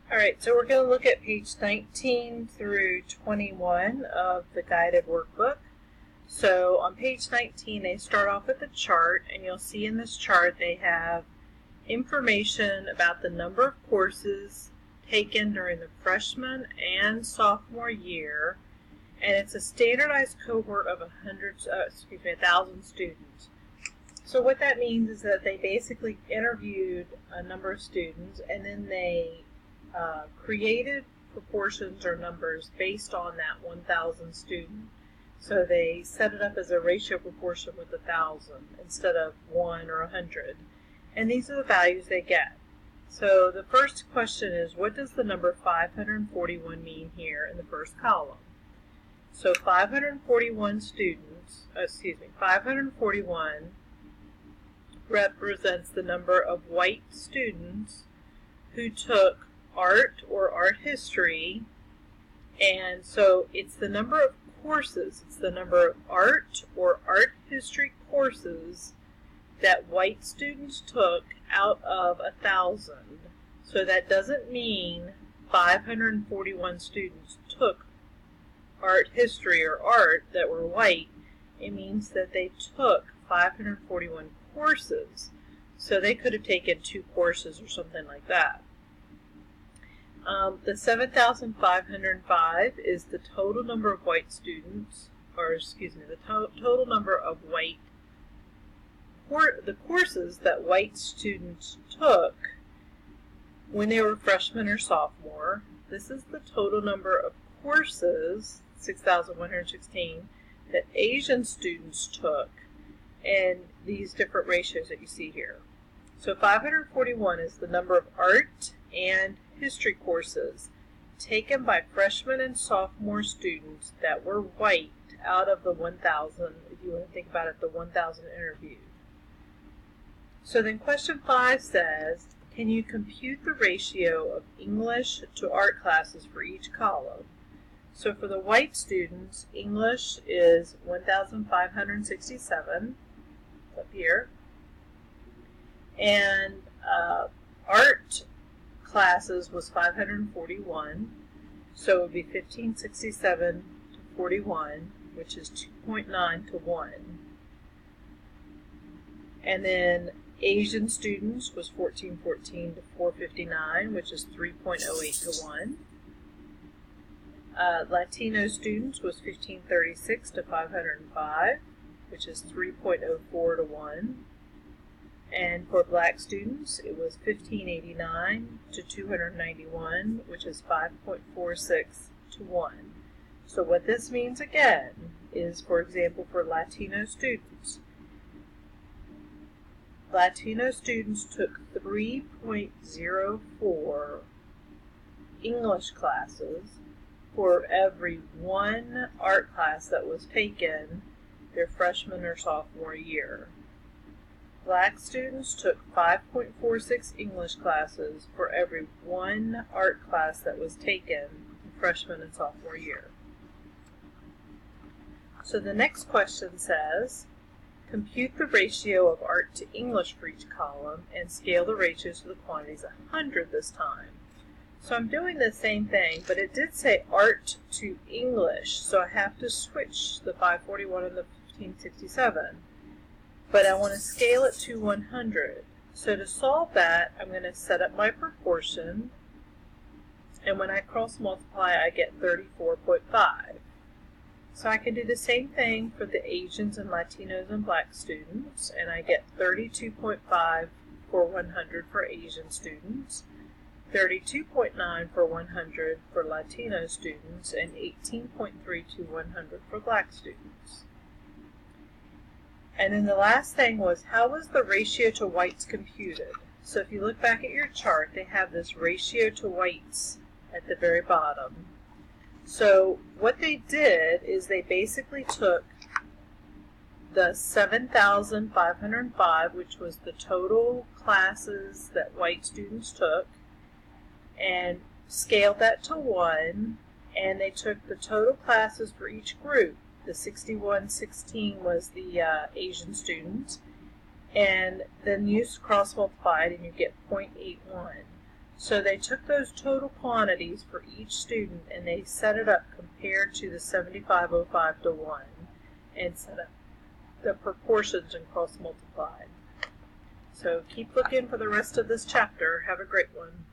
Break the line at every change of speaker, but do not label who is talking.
Alright, so we're going to look at page 19 through 21 of the guided workbook. So on page 19 they start off with a chart, and you'll see in this chart they have information about the number of courses taken during the freshman and sophomore year, and it's a standardized cohort of 1,000 students. So what that means is that they basically interviewed a number of students, and then they created proportions or numbers based on that 1,000 student. So they set it up as a ratio proportion with 1,000 instead of 1 or 100. And these are the values they get. So the first question is, what does the number 541 mean here in the first column? So 541 represents the number of white students who took art or art history, and so it's the number of courses, it's the number of art or art history courses that white students took out of 1,000. So that doesn't mean 541 students took art history or art that were white. It means that they took 541 courses. So they could have taken 2 courses or something like that. The 7,505 is the total number of white students, the total number of the courses that white students took when they were freshmen or sophomore. This is the total number of courses, 6,116, that Asian students took, and these different ratios that you see here. So 541 is the number of art and history courses taken by freshmen and sophomore students that were white out of the 1,000, if you want to think about it, the 1,000 interviewed. So then question 5 says, can you compute the ratio of English to art classes for each column? So for the white students, English is 1,567, up here, and art classes was 541, so it would be 1567 to 41, which is 2.9 to 1. And then Asian students was 1414 to 459, which is 3.08 to 1. Latino students was 1536 to 505, which is 3.04 to 1. And for black students, it was 1589 to 291, which is 5.46 to 1. So what this means again is, for example, for Latino students took 3.04 English classes for every 1 art class that was taken their freshman or sophomore year. Black students took 5.46 English classes for every 1 art class that was taken freshman and sophomore year. So the next question says, compute the ratio of art to English for each column and scale the ratios to the quantities 100 this time. So I'm doing the same thing, but it did say art to English, so I have to switch the 541 and the 1567. But I want to scale it to 100. So to solve that, I'm going to set up my proportion, and when I cross multiply, I get 34.5. So I can do the same thing for the Asians and Latinos and black students, and I get 32.5 for 100 for Asian students, 32.9 for 100 for Latino students, and 18.3 to 100 for black students. And then the last thing was, how was the ratio to whites computed? So if you look back at your chart, they have this ratio to whites at the very bottom. So what they did is they basically took the 7,505, which was the total classes that white students took, and scaled that to 1, and they took the total classes for each group. The 6116 was the Asian student, and then you cross multiplied and you get 0.81. So they took those total quantities for each student and they set it up compared to the 7505 to 1 and set up the proportions and cross multiplied. So keep looking for the rest of this chapter. Have a great one.